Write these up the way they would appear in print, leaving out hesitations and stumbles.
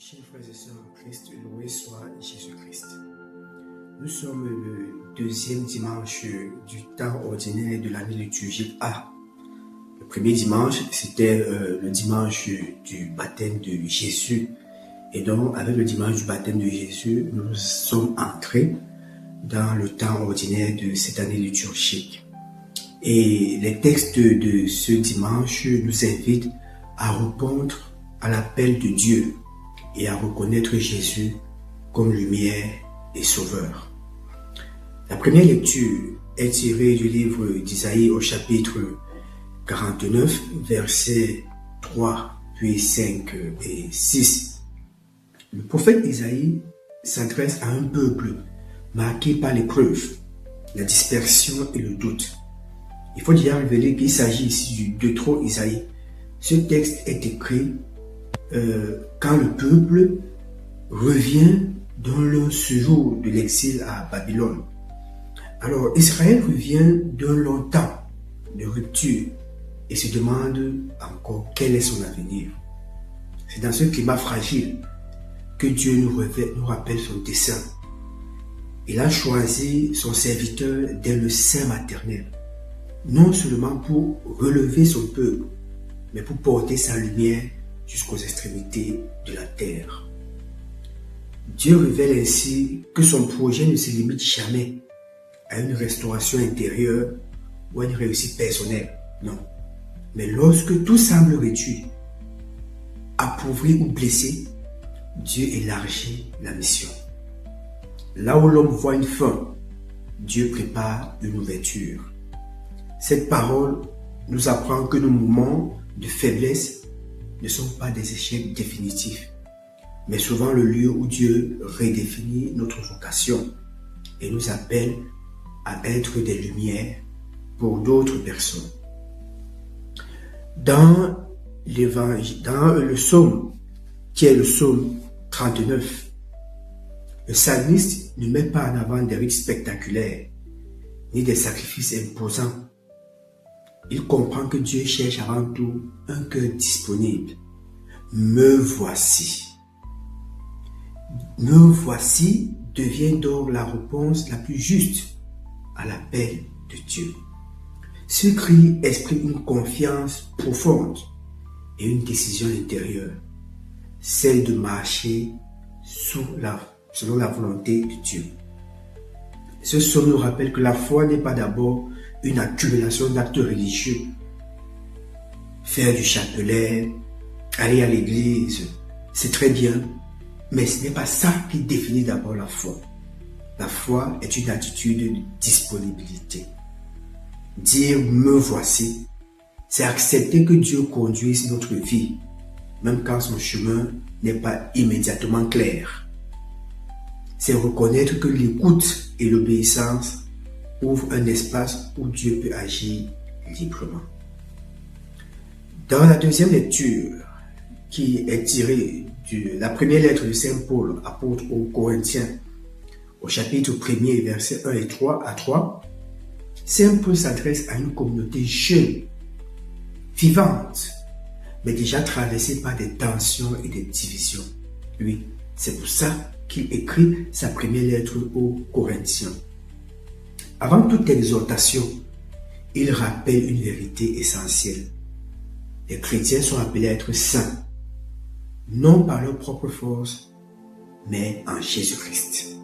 Chers frères et sœurs en Christ, loué soit Jésus-Christ. Nous sommes le deuxième dimanche du temps ordinaire de l'année liturgique A. Le premier dimanche, c'était le dimanche du baptême de Jésus. Et donc, avec le dimanche du baptême de Jésus, nous sommes entrés dans le temps ordinaire de cette année liturgique. Et les textes de ce dimanche nous invitent à répondre à l'appel de Dieu et à reconnaître Jésus comme lumière et sauveur. La première lecture est tirée du livre d'Isaïe au chapitre 49, versets 3, puis 5 et 6. Le prophète Isaïe s'adresse à un peuple marqué par l'épreuve, la dispersion et le doute. Il faut déjà révéler qu'il s'agit ici du Deutéro-Isaïe. Ce texte est écrit quand le peuple revient dans le séjour de l'exil à Babylone. Alors Israël revient d'un long temps de rupture et se demande encore quel est son avenir. C'est dans ce climat fragile que Dieu nous rappelle son dessein. Il a choisi son serviteur dès le sein maternel, non seulement pour relever son peuple, mais pour porter sa lumière jusqu'aux extrémités de la terre. Dieu révèle ainsi que son projet ne se limite jamais à une restauration intérieure ou à une réussite personnelle. Non. Mais lorsque tout semble réduit, appauvri ou blessé, Dieu élargit la mission. Là où l'homme voit une fin, Dieu prépare une ouverture. Cette parole nous apprend que nos moments de faiblesse ne sont pas des échecs définitifs, mais souvent le lieu où Dieu redéfinit notre vocation et nous appelle à être des lumières pour d'autres personnes. Dans le psaume, qui est le psaume 39, le psalmiste ne met pas en avant des rites spectaculaires, ni des sacrifices imposants. Il comprend que Dieu cherche avant tout un cœur disponible. Me voici. Me voici devient donc la réponse la plus juste à l'appel de Dieu. Ce cri exprime une confiance profonde et une décision intérieure, celle de marcher selon la volonté de Dieu. Ce psaume nous rappelle que la foi n'est pas d'abord une accumulation d'actes religieux. Faire du chapelet, aller à l'église, c'est très bien, mais ce n'est pas ça qui définit d'abord la foi. La foi est une attitude de disponibilité. Dire « me voici », c'est accepter que Dieu conduise notre vie, même quand son chemin n'est pas immédiatement clair. C'est reconnaître que l'écoute et l'obéissance ouvrent un espace où Dieu peut agir librement. Dans la deuxième lecture, qui est tirée de la première lettre de Saint Paul, apôtre aux Corinthiens, au chapitre 1er, versets 1 et 3 à 3, Saint Paul s'adresse à une communauté jeune, vivante, mais déjà traversée par des tensions et des divisions. Oui, c'est pour ça qu'il écrit sa première lettre aux Corinthiens. Avant toute exhortation, il rappelle une vérité essentielle. Les chrétiens sont appelés à être saints, non par leur propre force, mais en Jésus-Christ.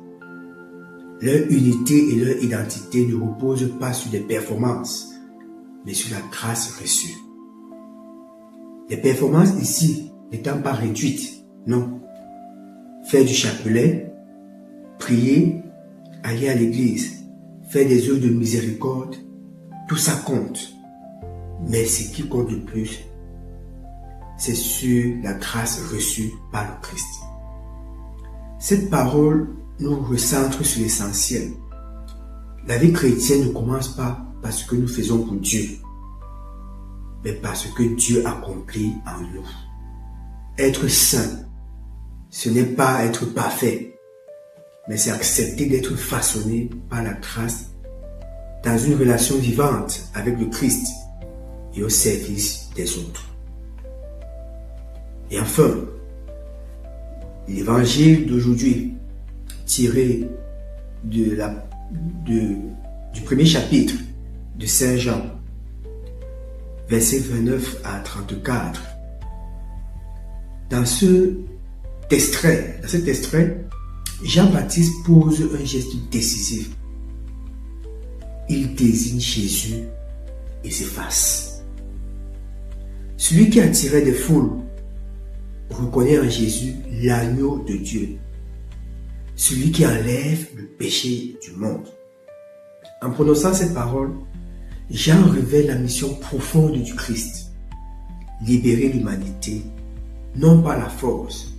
Leur unité et leur identité ne reposent pas sur des performances, mais sur la grâce reçue. Les performances ici n'étant pas réduites, non. Faire du chapelet, prier, aller à l'église, faire des œuvres de miséricorde, tout ça compte. Mais ce qui compte le plus, c'est sur la grâce reçue par le Christ. Cette parole nous recentre sur l'essentiel. La vie chrétienne ne commence pas par ce que nous faisons pour Dieu, mais par ce que Dieu accomplit en nous. Être saint, ce n'est pas être parfait, mais c'est accepter d'être façonné par la grâce dans une relation vivante avec le Christ et au service des autres. Et enfin, L'évangile d'aujourd'hui, tiré du premier chapitre de Saint Jean, versets 29 à 34. Dans cet extrait, Jean-Baptiste pose un geste décisif. Il désigne Jésus et s'efface. Celui qui attirait des foules reconnaît en Jésus l'agneau de Dieu, celui qui enlève le péché du monde. En prononçant ces paroles, Jean révèle la mission profonde du Christ, libérer l'humanité, non par la force,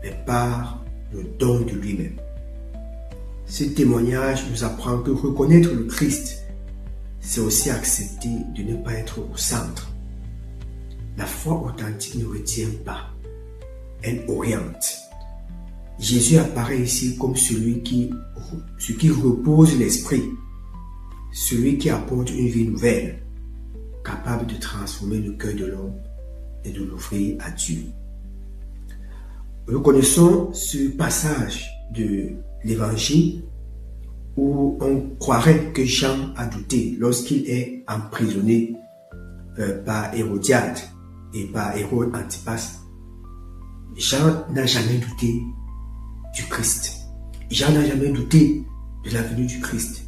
mais par le don de lui-même. Ce témoignage nous apprend que reconnaître le Christ, c'est aussi accepter de ne pas être au centre. La foi authentique ne retient pas, elle oriente. Jésus apparaît ici comme celui qui repose l'esprit, celui qui apporte une vie nouvelle, capable de transformer le cœur de l'homme et de l'ouvrir à Dieu. Nous connaissons ce passage de l'Évangile où on croirait que Jean a douté lorsqu'il est emprisonné par Hérodiade et par Hérode Antipas. Jean n'a jamais douté du Christ. Jean n'a jamais douté de la venue du Christ.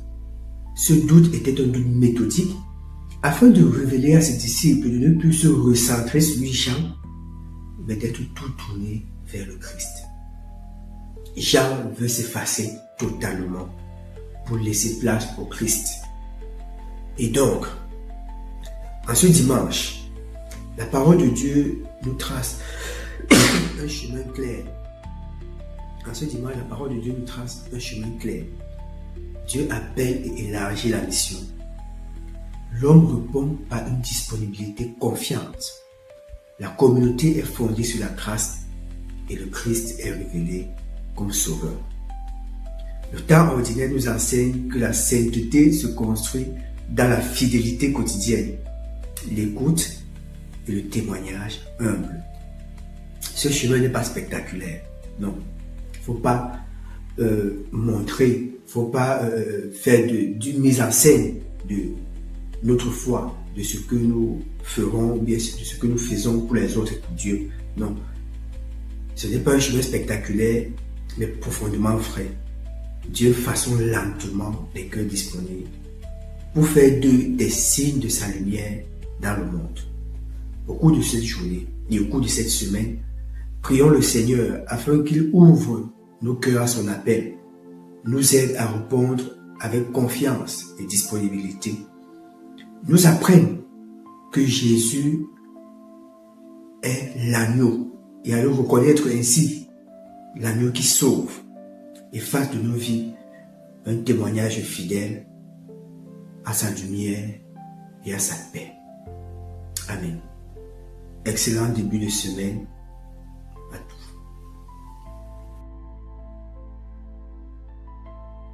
Ce doute était un doute méthodique afin de révéler à ses disciples de ne plus se recentrer sur Jean, mais d'être tout tourné vers le Christ. Jean veut s'effacer totalement pour laisser place au Christ. Et donc, en ce dimanche, la parole de Dieu nous trace un chemin clair. En ce dimanche, la parole de Dieu nous trace un chemin clair. Dieu appelle et élargit la mission. L'homme répond par une disponibilité confiante. La communauté est fondée sur la grâce et le Christ est révélé comme sauveur. Le temps ordinaire nous enseigne que la sainteté se construit dans la fidélité quotidienne, l'écoute et le témoignage humble. Ce chemin n'est pas spectaculaire, non. Il ne faut pas montrer, il ne faut pas faire d'une mise en scène de notre foi, de ce que nous ferons, ou bien de ce que nous faisons pour les autres et pour Dieu. Non. Ce n'est pas un chemin spectaculaire, mais profondément vrai. Dieu façonne lentement les cœurs disponibles pour faire d'eux des signes de sa lumière dans le monde. Au cours de cette journée et au cours de cette semaine, prions le Seigneur afin qu'il ouvre nos cœurs à son appel, nous aide à répondre avec confiance et disponibilité, nous apprenne que Jésus est l'agneau et à le reconnaître ainsi, l'agneau qui sauve, et fasse de nos vies un témoignage fidèle à sa lumière et à sa paix. Amen. Excellent début de semaine.